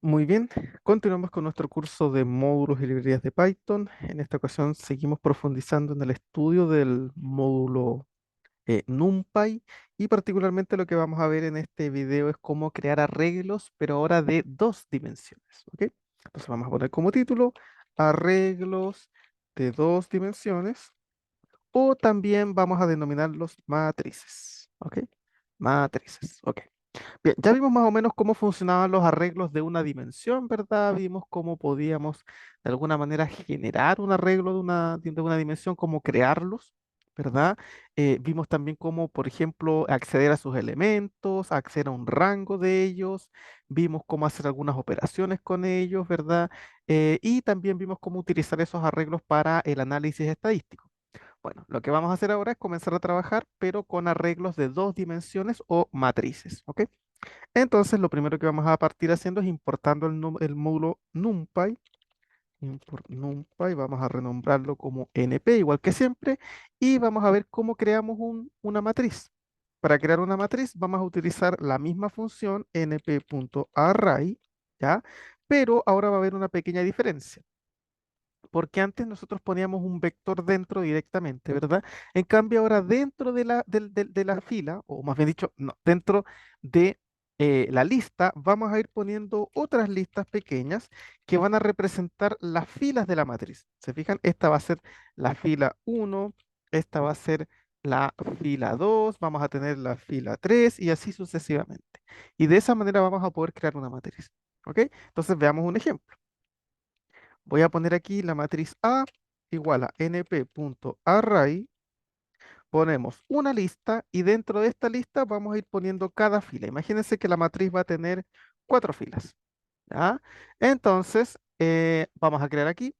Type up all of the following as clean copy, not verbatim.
Muy bien, continuamos con nuestro curso de módulos y librerías de Python. En esta ocasión seguimos profundizando en el estudio del módulo NumPy y particularmente lo que vamos a ver en este video es cómo crear arreglos, pero ahora de dos dimensiones, ¿ok? Entonces vamos a poner como título arreglos de dos dimensiones o también vamos a denominarlos matrices, ¿ok? Matrices, ¿ok? Bien, ya vimos más o menos cómo funcionaban los arreglos de una dimensión, ¿verdad? Vimos cómo podíamos de alguna manera generar un arreglo de una dimensión, cómo crearlos, ¿verdad? Vimos también cómo, por ejemplo, acceder a sus elementos, acceder a un rango de ellos, vimos cómo hacer algunas operaciones con ellos, ¿verdad? Y también vimos cómo utilizar esos arreglos para el análisis estadístico. Bueno, lo que vamos a hacer ahora es comenzar a trabajar, pero con arreglos de dos dimensiones o matrices, ¿ok? Entonces, lo primero que vamos a partir haciendo es importando el módulo NumPy. Import NumPy, vamos a renombrarlo como NP, igual que siempre, y vamos a ver cómo creamos una matriz. Para crear una matriz vamos a utilizar la misma función np.array, ¿ya? Pero ahora va a haber una pequeña diferencia porque antes nosotros poníamos un vector dentro directamente, ¿verdad? En cambio, ahora dentro de la fila, o más bien dicho, no, dentro de la lista, vamos a ir poniendo otras listas pequeñas que van a representar las filas de la matriz. ¿Se fijan? Esta va a ser la fila uno, esta va a ser la fila 2, vamos a tener la fila 3 y así sucesivamente. Y de esa manera vamos a poder crear una matriz. ¿Ok? Entonces veamos un ejemplo. Voy a poner aquí la matriz A igual a np.array. Ponemos una lista y dentro de esta lista vamos a ir poniendo cada fila. Imagínense que la matriz va a tener cuatro filas. ¿Ya? Entonces, vamos a crear aquí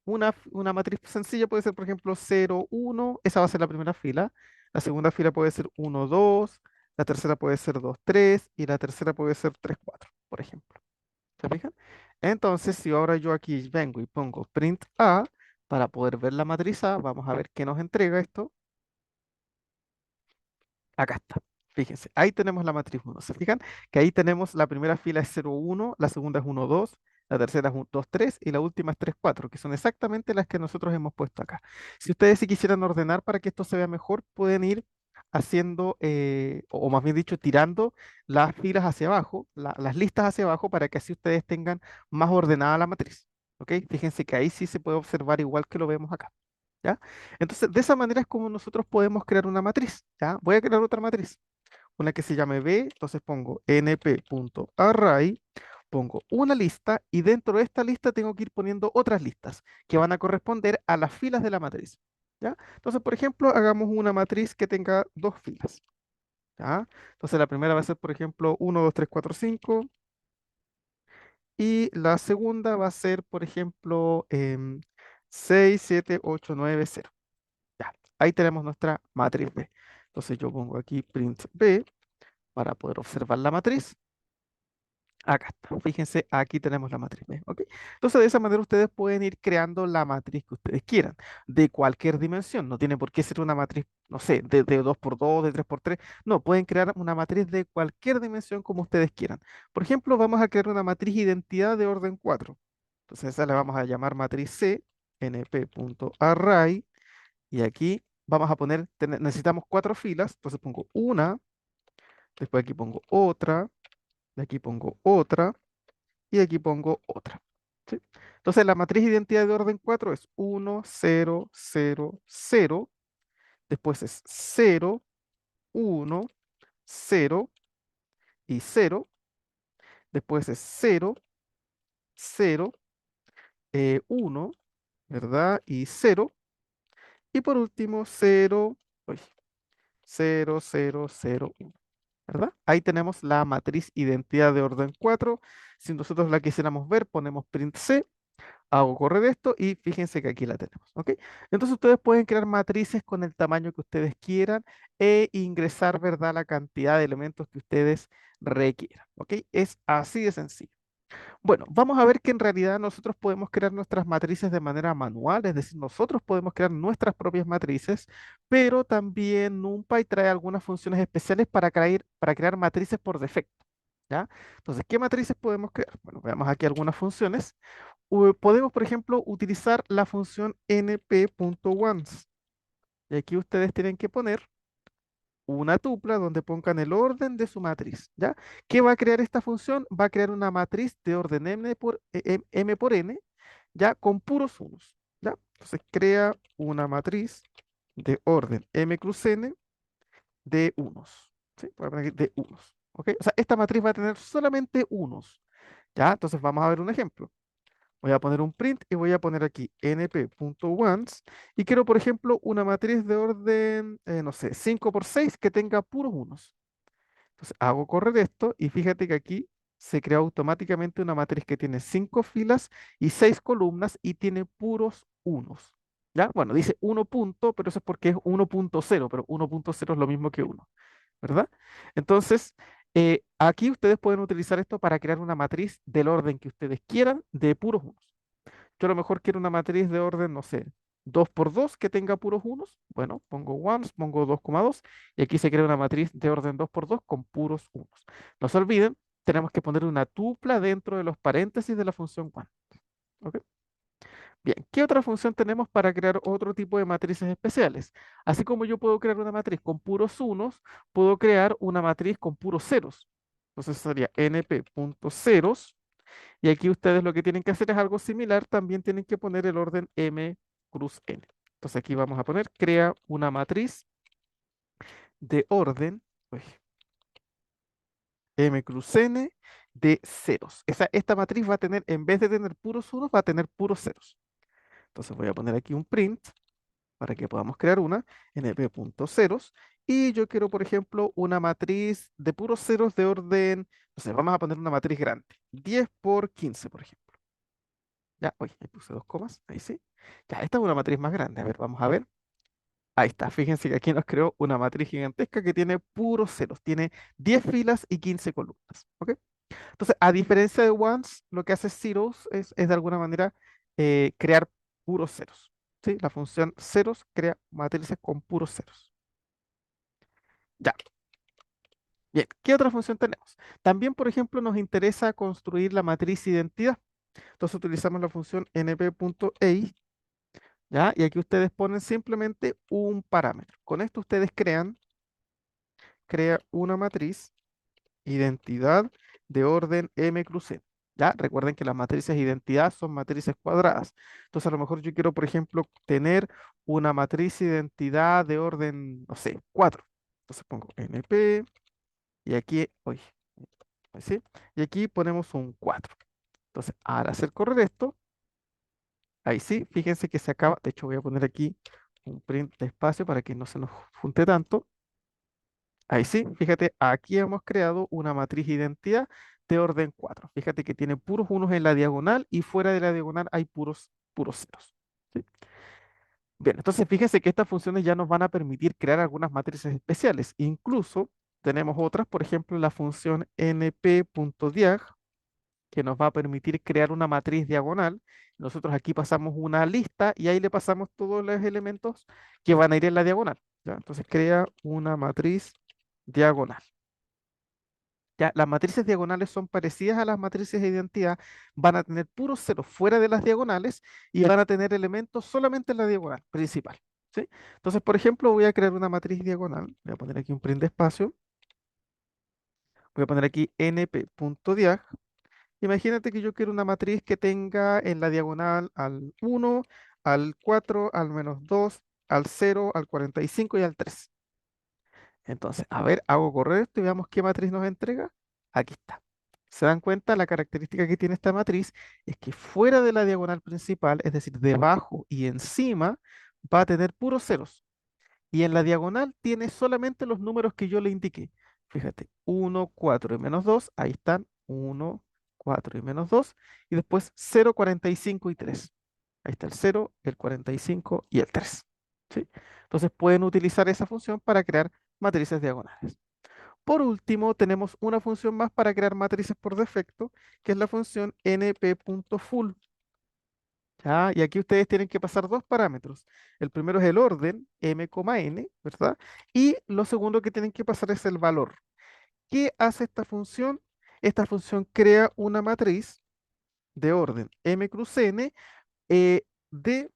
una matriz sencilla. Puede ser, por ejemplo, 0, 1. Esa va a ser la primera fila. La segunda fila puede ser 1, 2. La tercera puede ser 2, 3. Y la tercera puede ser 3, 4, por ejemplo. ¿Se fijan? Entonces, si ahora yo aquí vengo y pongo print A para poder ver la matriz A, vamos a ver qué nos entrega esto. Acá está. Fíjense, ahí tenemos la matriz uno. ¿Se fijan? Que ahí tenemos la primera fila es 0, 1, la segunda es 1, 2, la tercera es 2, 3 y la última es 3, 4, que son exactamente las que nosotros hemos puesto acá. Si ustedes si quisieran ordenar para que esto se vea mejor, pueden ir haciendo, o más bien dicho, tirando las filas hacia abajo, las listas hacia abajo, para que así ustedes tengan más ordenada la matriz. ¿Ok? Fíjense que ahí sí se puede observar igual que lo vemos acá. ¿Ya? Entonces, de esa manera es como nosotros podemos crear una matriz, ¿ya? Voy a crear otra matriz, una que se llame B, entonces pongo np.array, pongo una lista y dentro de esta lista tengo que ir poniendo otras listas que van a corresponder a las filas de la matriz, ¿ya? Entonces, por ejemplo, hagamos una matriz que tenga dos filas, ¿ya? Entonces, la primera va a ser, por ejemplo, 1, 2, 3, 4, 5 y la segunda va a ser, por ejemplo, 6, 7, 8, 9, 0. Ya, ahí tenemos nuestra matriz B. Entonces yo pongo aquí print B para poder observar la matriz. Acá está. Fíjense, aquí tenemos la matriz B. ¿Ok? Entonces de esa manera ustedes pueden ir creando la matriz que ustedes quieran, de cualquier dimensión. No tiene por qué ser una matriz, no sé, de 2 por 2, de 3 por 3. No, pueden crear una matriz de cualquier dimensión como ustedes quieran. Por ejemplo, vamos a crear una matriz identidad de orden 4. Entonces esa la vamos a llamar matriz C, np.array. Y aquí vamos a poner, necesitamos cuatro filas, entonces pongo una, después aquí pongo otra, de aquí pongo otra y aquí pongo otra. ¿Sí? Entonces la matriz de identidad de orden 4 es uno, 0, 0, 0, después es 0, 1, 0 y 0, después es 0, 0, 1, ¿verdad? Y 0, y por último 0, 0, 0, 0, ¿verdad? Ahí tenemos la matriz identidad de orden 4. Si nosotros la quisiéramos ver, ponemos print C, hago correr esto y fíjense que aquí la tenemos, ¿ok? Entonces ustedes pueden crear matrices con el tamaño que ustedes quieran e ingresar, ¿verdad? La cantidad de elementos que ustedes requieran, ¿ok? Es así de sencillo. Bueno, vamos a ver que en realidad nosotros podemos crear nuestras matrices de manera manual, es decir, nosotros podemos crear nuestras propias matrices, pero también NumPy trae algunas funciones especiales para crear matrices por defecto. ¿Ya? Entonces, ¿qué matrices podemos crear? Bueno, veamos aquí algunas funciones. Podemos, por ejemplo, utilizar la función np.once. Y aquí ustedes tienen que poner una tupla donde pongan el orden de su matriz, ¿ya? ¿Qué va a crear esta función? Va a crear una matriz de orden m por n, ¿ya? Con puros unos, ¿ya? Entonces crea una matriz de orden m cruz n de unos, ¿sí? Voy a poner aquí de unos, ¿ok? O sea, esta matriz va a tener solamente unos, ¿ya? Entonces vamos a ver un ejemplo. Voy a poner un print y voy a poner aquí np.once y quiero, por ejemplo, una matriz de orden, no sé, 5 por 6 que tenga puros unos. Entonces hago correr esto y fíjate que aquí se crea automáticamente una matriz que tiene 5 filas y 6 columnas y tiene puros unos. ¿Ya? Bueno, dice 1 punto, pero eso es porque es 1.0, pero 1.0 es lo mismo que uno, ¿verdad? Entonces, aquí ustedes pueden utilizar esto para crear una matriz del orden que ustedes quieran de puros unos. Yo a lo mejor quiero una matriz de orden, no sé, 2 por 2 que tenga puros unos. Bueno, pongo ones, pongo 2,2 y aquí se crea una matriz de orden 2 por 2 con puros unos. No se olviden, tenemos que poner una tupla dentro de los paréntesis de la función one. ¿Ok? Bien, ¿qué otra función tenemos para crear otro tipo de matrices especiales? Así como yo puedo crear una matriz con puros unos, puedo crear una matriz con puros ceros. Entonces sería np.ceros y aquí ustedes lo que tienen que hacer es algo similar, también tienen que poner el orden m cruz n. Entonces aquí vamos a poner, crea una matriz de orden uy, m cruz n de ceros. Esta matriz va a tener, en vez de tener puros unos, va a tener puros ceros. Entonces voy a poner aquí un print para que podamos crear una np.ceros. Y yo quiero, por ejemplo, una matriz de puros ceros de orden, no sé, vamos a poner una matriz grande, 10 por 15, por ejemplo. Ya, oye, ahí puse dos comas, ahí sí. Ya, esta es una matriz más grande. A ver, vamos a ver. Ahí está, fíjense que aquí nos creó una matriz gigantesca que tiene puros ceros, tiene 10 filas y 15 columnas. ¿Ok? Entonces, a diferencia de ones, lo que hace zeros es de alguna manera crear puros ceros. ¿Sí? La función ceros crea matrices con puros ceros. Ya, bien. ¿Qué otra función tenemos? También, por ejemplo, nos interesa construir la matriz identidad. Entonces utilizamos la función np.age. ¿Ya? Y aquí ustedes ponen simplemente un parámetro. Con esto ustedes crea una matriz identidad de orden m cruz n. ¿Ya? Recuerden que las matrices identidad son matrices cuadradas. Entonces a lo mejor yo quiero, por ejemplo, tener una matriz identidad de orden, no sé, 4. Entonces pongo np y aquí, oye, ¿sí? Y aquí ponemos un 4. Entonces, al hacer correr esto, ahí sí, fíjense que se acaba. De hecho, voy a poner aquí un print de espacio para que no se nos junte tanto. Ahí sí, fíjate, aquí hemos creado una matriz identidad de orden 4. Fíjate que tiene puros unos en la diagonal y fuera de la diagonal hay puros ceros. ¿Sí? Bien, entonces fíjense que estas funciones ya nos van a permitir crear algunas matrices especiales. Incluso tenemos otras, por ejemplo, la función np.diag, que nos va a permitir crear una matriz diagonal. Nosotros aquí pasamos una lista y ahí le pasamos todos los elementos que van a ir en la diagonal. ¿Ya? Entonces crea una matriz diagonal. Ya, las matrices diagonales son parecidas a las matrices de identidad, van a tener puros ceros fuera de las diagonales y van a tener elementos solamente en la diagonal principal. ¿Sí? Entonces, por ejemplo, voy a crear una matriz diagonal, voy a poner aquí un print de espacio, voy a poner aquí np.diag. Imagínate que yo quiero una matriz que tenga en la diagonal al 1, al 4, al -2, al 0, al 45 y al 3. Entonces, a ver, hago correr esto y veamos qué matriz nos entrega. Aquí está. ¿Se dan cuenta? La característica que tiene esta matriz es que fuera de la diagonal principal, es decir, debajo y encima, va a tener puros ceros. Y en la diagonal tiene solamente los números que yo le indiqué. Fíjate, 1, 4 y -2, ahí están, 1, 4 y -2, y después 0, 45 y 3. Ahí está el 0, el 45 y el 3. ¿Sí? Entonces pueden utilizar esa función para crear matrices diagonales. Por último, tenemos una función más para crear matrices por defecto, que es la función np.full. ¿Ya? Y aquí ustedes tienen que pasar dos parámetros. El primero es el orden, m,n, ¿verdad? Y lo segundo que tienen que pasar es el valor. ¿Qué hace esta función? esta función crea una matriz de orden m cruz n de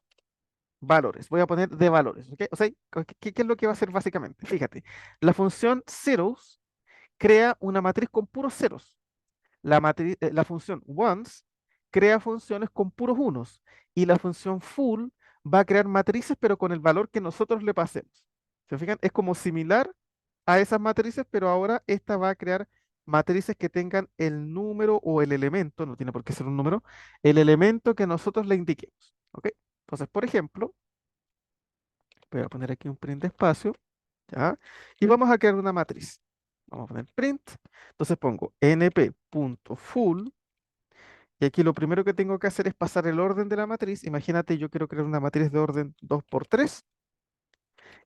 valores. Voy a poner de valores, ¿ok? O sea, ¿qué es lo que va a hacer básicamente? Fíjate, la función zeros crea una matriz con puros ceros. La función ones crea funciones con puros unos. Y la función full va a crear matrices, pero con el valor que nosotros le pasemos. ¿Se fijan? Es como similar a esas matrices, pero ahora esta va a crear matrices que tengan el número o el elemento, no tiene por qué ser un número, el elemento que nosotros le indiquemos. ¿Ok? Entonces, por ejemplo, voy a poner aquí un print de espacio, ¿ya? Y vamos a crear una matriz. Vamos a poner print. Entonces pongo np.full. Y aquí lo primero que tengo que hacer es pasar el orden de la matriz. Imagínate, yo quiero crear una matriz de orden 2 por 3.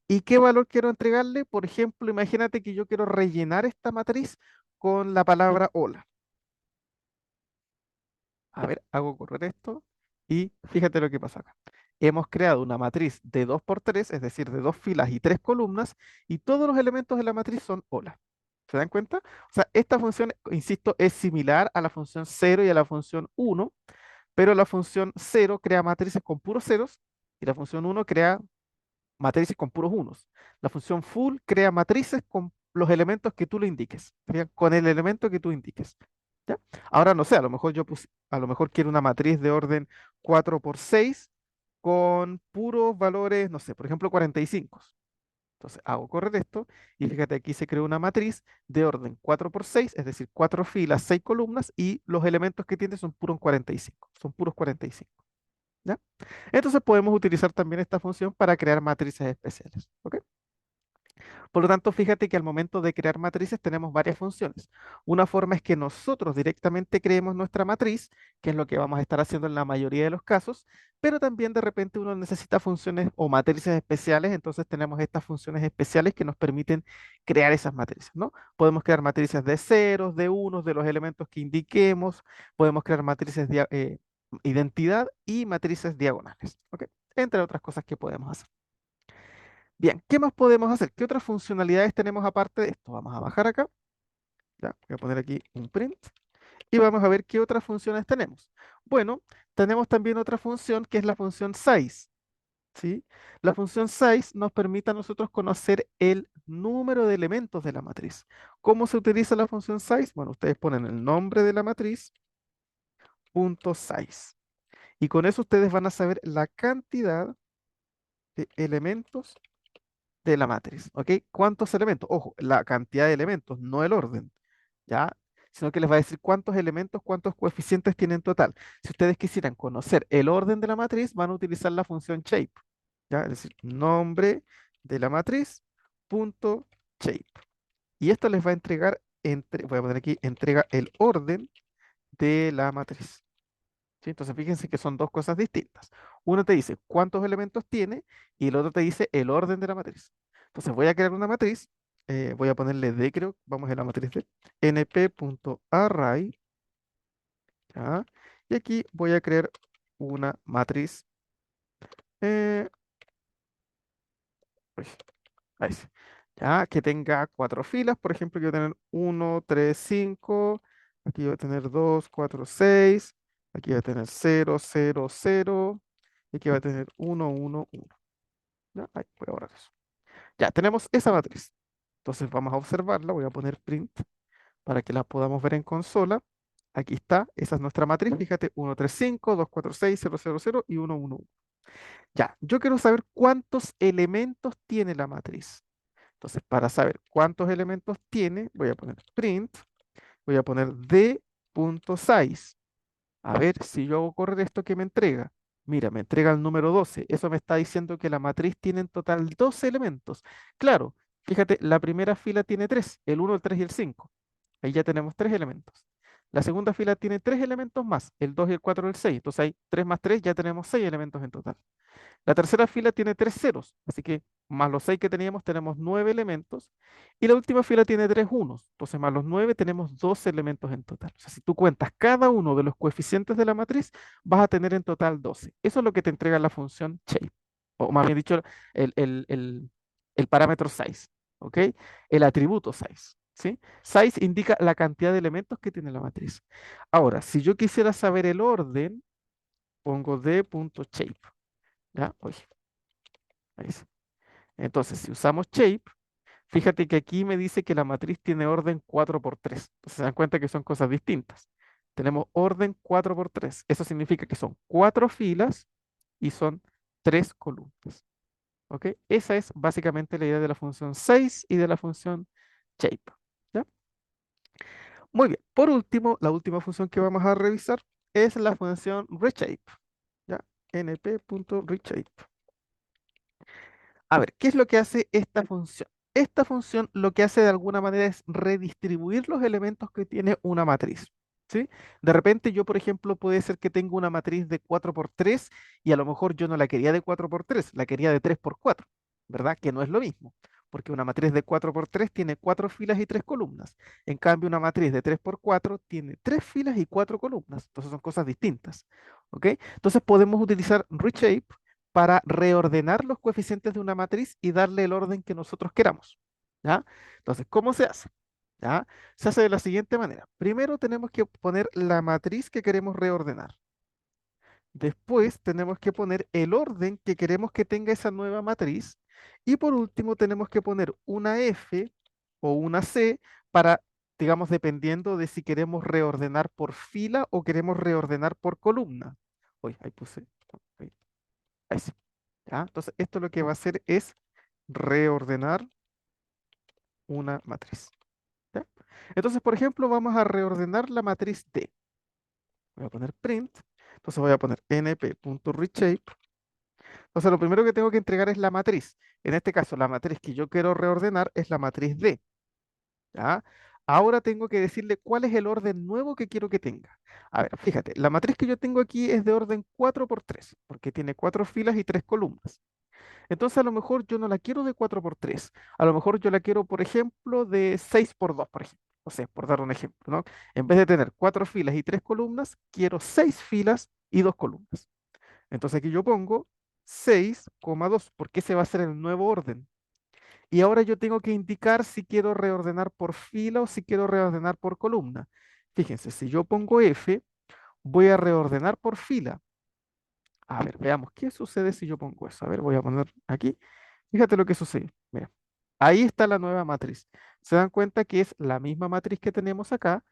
¿Y qué valor quiero entregarle? Por ejemplo, imagínate que yo quiero rellenar esta matriz con la palabra hola. A ver, hago correr esto y fíjate lo que pasa acá. Hemos creado una matriz de 2 por 3, es decir, de dos filas y tres columnas, y todos los elementos de la matriz son hola. ¿Se dan cuenta? O sea, esta función, insisto, es similar a la función 0 y a la función 1, pero la función 0 crea matrices con puros ceros y la función 1 crea matrices con puros unos. La función full crea matrices con los elementos que tú le indiques, ¿bien? Con el elemento que tú indiques. ¿Ya? Ahora no sé, a lo mejor a lo mejor quiero una matriz de orden 4 por 6 con puros valores, no sé, por ejemplo 45. Entonces hago correr esto y fíjate aquí se creó una matriz de orden 4 por 6, es decir, 4 filas, 6 columnas y los elementos que tiene son puros 45, son puros 45. ¿Ya? Entonces podemos utilizar también esta función para crear matrices especiales. ¿Ok? Por lo tanto, fíjate que al momento de crear matrices tenemos varias funciones. Una forma es que nosotros directamente creemos nuestra matriz, que es lo que vamos a estar haciendo en la mayoría de los casos, pero también de repente uno necesita funciones o matrices especiales, entonces tenemos estas funciones especiales que nos permiten crear esas matrices, ¿no? Podemos crear matrices de ceros, de unos, de los elementos que indiquemos, podemos crear matrices de identidad y matrices diagonales, ¿ok? Entre otras cosas que podemos hacer. Bien, ¿qué más podemos hacer? ¿Qué otras funcionalidades tenemos aparte de esto? Vamos a bajar acá, ya, voy a poner aquí un print y vamos a ver qué otras funciones tenemos. Bueno, tenemos también otra función que es la función size, ¿sí? La función size nos permite a nosotros conocer el número de elementos de la matriz. ¿Cómo se utiliza la función size? Bueno, ustedes ponen el nombre de la matriz, punto size. Y con eso ustedes van a saber la cantidad de elementos de la matriz, ¿ok? ¿Cuántos elementos? Ojo, la cantidad de elementos, no el orden, ¿ya? Sino que les va a decir cuántos elementos, cuántos coeficientes tienen en total. Si ustedes quisieran conocer el orden de la matriz, van a utilizar la función shape, ¿ya? Es decir, nombre de la matriz, punto shape. Y esto les va a entregar, voy a poner aquí, entrega el orden de la matriz. ¿Sí? Entonces fíjense que son dos cosas distintas. Uno te dice cuántos elementos tiene y el otro te dice el orden de la matriz. Entonces voy a crear una matriz, voy a ponerle D, creo, vamos a la matriz de np.array, ¿ya? Y aquí voy a crear una matriz, eh, uy, ahí sí, ya, que tenga cuatro filas, por ejemplo, yo voy a tener 1, 3, 5, aquí voy a tener 2, 4, 6, aquí voy a tener 0, 0, 0, y aquí voy a tener 1, 1, 1. ¿Ya? Ahí, voy a borrar eso. Ya, tenemos esa matriz. Entonces vamos a observarla, voy a poner print para que la podamos ver en consola. Aquí está, esa es nuestra matriz, fíjate, 1, 3, 5, 2, 4, 6, 0, 0, 0 y 1, 1, 1. Ya, yo quiero saber cuántos elementos tiene la matriz. Entonces, para saber cuántos elementos tiene, voy a poner print, voy a poner d.size. A ver si yo hago correr esto que me entrega. Mira, me entrega el número 12. Eso me está diciendo que la matriz tiene en total 12 elementos. Claro, fíjate, la primera fila tiene 3, el uno, el 3 y el 5. Ahí ya tenemos 3 elementos. La segunda fila tiene 3 elementos más, el 2 y el 4 y el 6. Entonces hay 3 más 3, ya tenemos 6 elementos en total. La tercera fila tiene 3 ceros, así que más los 6 que teníamos tenemos 9 elementos. Y la última fila tiene 3 unos, entonces más los 9 tenemos 12 elementos en total. O sea, si tú cuentas cada uno de los coeficientes de la matriz, vas a tener en total 12. Eso es lo que te entrega la función shape, o más bien dicho, el, el, el, el parámetro size, ¿ok? El atributo size. ¿sí? Size indica la cantidad de elementos que tiene la matriz. Ahora, si yo quisiera saber el orden, pongo d.shape, ¿ya? Oye, ahí sí. Entonces, si usamos shape, fíjate que aquí me dice que la matriz tiene orden 4 por 3. Entonces se dan cuenta que son cosas distintas. Tenemos orden 4 por 3. Eso significa que son 4 filas y son 3 columnas. ¿Ok? Esa es básicamente la idea de la función 6 y de la función shape. ¿Ya? Muy bien. Por último, la última función que vamos a revisar es la función reshape. ¿Ya? np.reshape. A ver, ¿qué es lo que hace esta función? Esta función lo que hace de alguna manera es redistribuir los elementos que tiene una matriz. ¿Sí? De repente yo, por ejemplo, puede ser que tenga una matriz de 4 por 3 y a lo mejor yo no la quería de 4 por 3, la quería de 3 por 4, ¿verdad? Que no es lo mismo, porque una matriz de 4 por 3 tiene 4 filas y 3 columnas. En cambio, una matriz de 3 por 4 tiene 3 filas y 4 columnas. Entonces son cosas distintas. ¿Ok? Entonces podemos utilizar reshape para reordenar los coeficientes de una matriz y darle el orden que nosotros queramos. ¿Ya? Entonces, ¿cómo se hace? ¿Ya? Se hace de la siguiente manera. Primero tenemos que poner la matriz que queremos reordenar. Después tenemos que poner el orden que queremos que tenga esa nueva matriz. Y por último tenemos que poner una F o una C para, digamos, dependiendo de si queremos reordenar por fila o queremos reordenar por columna. Uy, ahí puse. Ahí, ahí sí. ¿Ya? Entonces, esto lo que va a hacer es reordenar una matriz. ¿Ya? Entonces, por ejemplo, vamos a reordenar la matriz D. Voy a poner print. Entonces voy a poner np.reshape. Entonces, lo primero que tengo que entregar es la matriz. En este caso, la matriz que yo quiero reordenar es la matriz D. ¿Ya? Ahora tengo que decirle cuál es el orden nuevo que quiero que tenga. A ver, fíjate, la matriz que yo tengo aquí es de orden 4 por 3, porque tiene 4 filas y 3 columnas. Entonces a lo mejor yo no la quiero de 4 por 3. A lo mejor yo la quiero, por ejemplo, de 6 por 2, por ejemplo. O sea, por dar un ejemplo, ¿no? En vez de tener 4 filas y 3 columnas, quiero 6 filas y 2 columnas. Entonces aquí yo pongo 6,2, porque ese va a ser el nuevo orden. Y ahora yo tengo que indicar si quiero reordenar por fila o si quiero reordenar por columna. Fíjense, si yo pongo F, voy a reordenar por fila. A ver, veamos qué sucede si yo pongo eso. A ver, voy a poner aquí. Fíjate lo que sucede. Mira, ahí está la nueva matriz. Se dan cuenta que es la misma matriz que tenemos acá,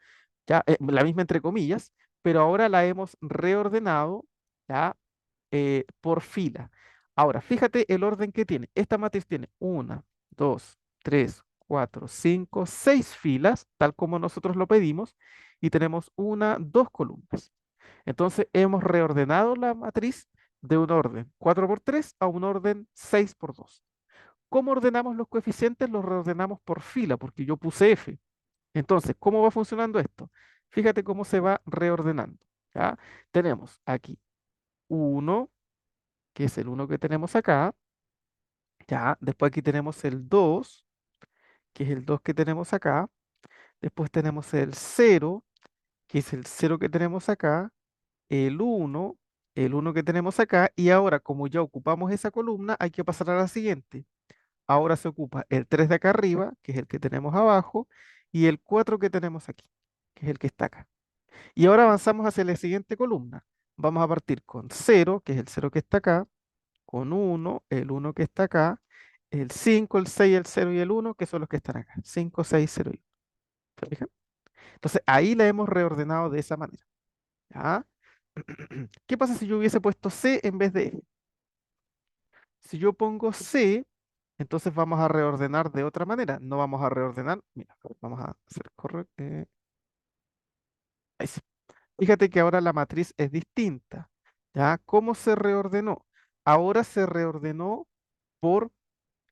ya, la misma entre comillas, pero ahora la hemos reordenado, ya, por fila. Ahora, fíjate el orden que tiene. Esta matriz tiene una, dos, tres, cuatro, cinco, 6 filas, tal como nosotros lo pedimos, y tenemos una, 2 columnas. Entonces hemos reordenado la matriz de un orden 4 por 3 a un orden 6 por 2. ¿Cómo ordenamos los coeficientes? Los reordenamos por fila, porque yo puse F. Entonces, ¿cómo va funcionando esto? Fíjate cómo se va reordenando. ¿Ya? Tenemos aquí uno, que es el uno que tenemos acá. ¿Ya? Después aquí tenemos el 2, que es el 2 que tenemos acá. Después tenemos el cero, que es el cero que tenemos acá. El uno, el uno que tenemos acá. Y ahora, como ya ocupamos esa columna, hay que pasar a la siguiente. Ahora se ocupa el 3 de acá arriba, que es el que tenemos abajo, y el 4 que tenemos aquí, que es el que está acá. Y ahora avanzamos hacia la siguiente columna. Vamos a partir con cero, que es el cero que está acá, con uno, el uno que está acá, el 5, el 6, el cero y el uno, que son los que están acá. 5, 6, 0 y 1. ¿Se fijan? Entonces ahí la hemos reordenado de esa manera. ¿Ya? ¿Qué pasa si yo hubiese puesto C en vez de F? Si yo pongo C, entonces vamos a reordenar de otra manera. No vamos a reordenar. Mira, vamos a hacer correcto. Fíjate que ahora la matriz es distinta. ¿Ya? ¿Cómo se reordenó? Ahora se reordenó por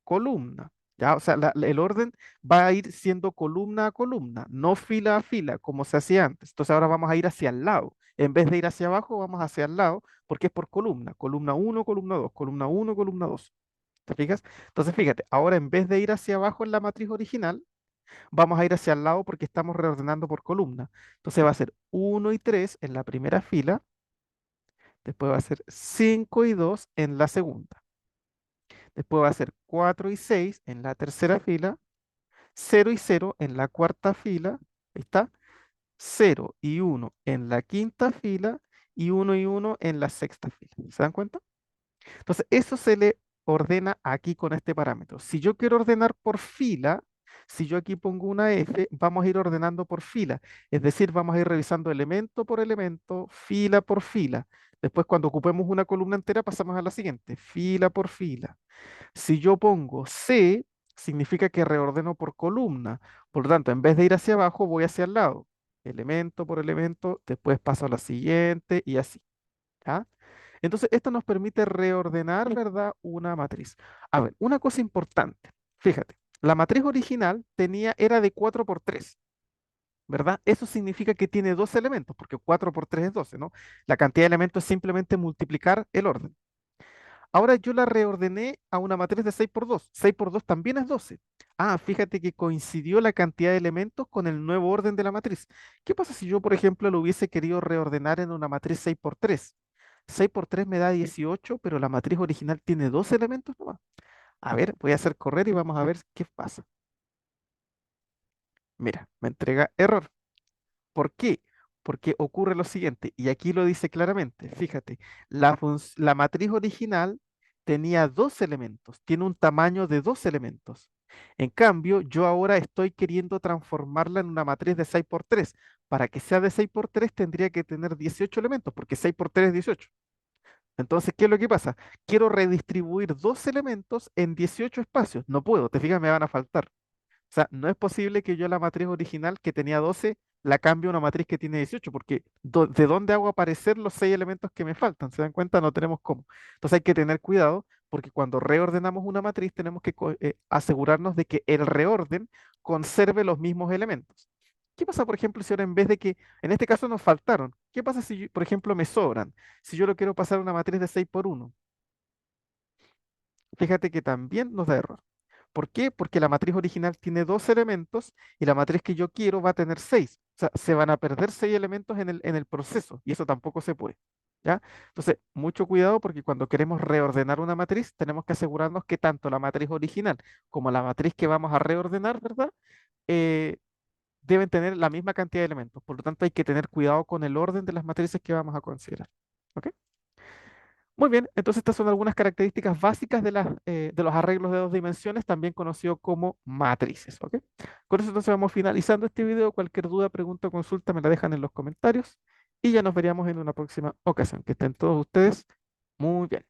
columna. ¿Ya? O sea, el orden va a ir siendo columna a columna, no fila a fila, como se hacía antes. Entonces ahora vamos a ir hacia el lado. En vez de ir hacia abajo, vamos hacia el lado, porque es por columna. Columna uno, columna 2, columna uno, columna 2. ¿Te fijas? Entonces, fíjate, ahora en vez de ir hacia abajo en la matriz original, vamos a ir hacia el lado porque estamos reordenando por columna. Entonces va a ser uno y 3 en la primera fila, después va a ser 5 y 2 en la segunda, después va a ser 4 y 6 en la tercera fila, 0 y 0 en la cuarta fila, ahí está, 0 y 1 en la quinta fila y 1 y 1 en la sexta fila. ¿Se dan cuenta? Entonces, eso se le ordena aquí con este parámetro. Si yo quiero ordenar por fila, si yo aquí pongo una F, vamos a ir ordenando por fila. Es decir, vamos a ir revisando elemento por elemento, fila por fila. Después, cuando ocupemos una columna entera, pasamos a la siguiente, fila por fila. Si yo pongo C, significa que reordeno por columna. Por lo tanto, en vez de ir hacia abajo, voy hacia el lado. Elemento por elemento, después paso a la siguiente y así. ¿Ya? Entonces, esto nos permite reordenar, ¿verdad? Una matriz. A ver, una cosa importante. Fíjate, la matriz original era de 4 por 3, ¿verdad? Eso significa que tiene dos elementos, porque 4 por 3 es 12, ¿no? La cantidad de elementos es simplemente multiplicar el orden. Ahora yo la reordené a una matriz de 6 por 2. 6 por 2 también es 12. Ah, fíjate que coincidió la cantidad de elementos con el nuevo orden de la matriz. ¿Qué pasa si yo, por ejemplo, lo hubiese querido reordenar en una matriz 6 por 3? 6 por 3 me da 18, pero la matriz original tiene dos elementos nomás. A ver, voy a hacer correr y vamos a ver qué pasa. Mira, me entrega error. ¿Por qué? Porque ocurre lo siguiente, y aquí lo dice claramente, fíjate, la matriz original tenía dos elementos, tiene un tamaño de dos elementos. En cambio, yo ahora estoy queriendo transformarla en una matriz de 6 por 3. Para que sea de 6 por 3 tendría que tener 18 elementos, porque 6 por 3 es 18. Entonces, ¿qué es lo que pasa? Quiero redistribuir dos elementos en 18 espacios. No puedo, te fijas, me van a faltar. O sea, no es posible que yo la matriz original que tenía 12 la cambie a una matriz que tiene 18, porque ¿de dónde hago aparecer los 6 elementos que me faltan? ¿Se dan cuenta? No tenemos cómo. Entonces hay que tener cuidado porque cuando reordenamos una matriz tenemos que asegurarnos de que el reorden conserve los mismos elementos. ¿Qué pasa, por ejemplo, si ahora en vez de que, en este caso nos faltaron, ¿qué pasa si, por ejemplo, me sobran? Si yo lo quiero pasar a una matriz de 6 por 1, fíjate que también nos da error. ¿Por qué? Porque la matriz original tiene dos elementos y la matriz que yo quiero va a tener seis. O sea, se van a perder seis elementos en el proceso y eso tampoco se puede. ¿Ya? Entonces, mucho cuidado porque cuando queremos reordenar una matriz, tenemos que asegurarnos que tanto la matriz original como la matriz que vamos a reordenar, ¿verdad? Eh, deben tener la misma cantidad de elementos. Por lo tanto, hay que tener cuidado con el orden de las matrices que vamos a considerar. ¿Ok? Muy bien, entonces estas son algunas características básicas de los arreglos de dos dimensiones, también conocido como matrices, ¿ok? Con eso entonces vamos finalizando este video. Cualquier duda, pregunta o consulta me la dejan en los comentarios y ya nos veríamos en una próxima ocasión. Que estén todos ustedes muy bien.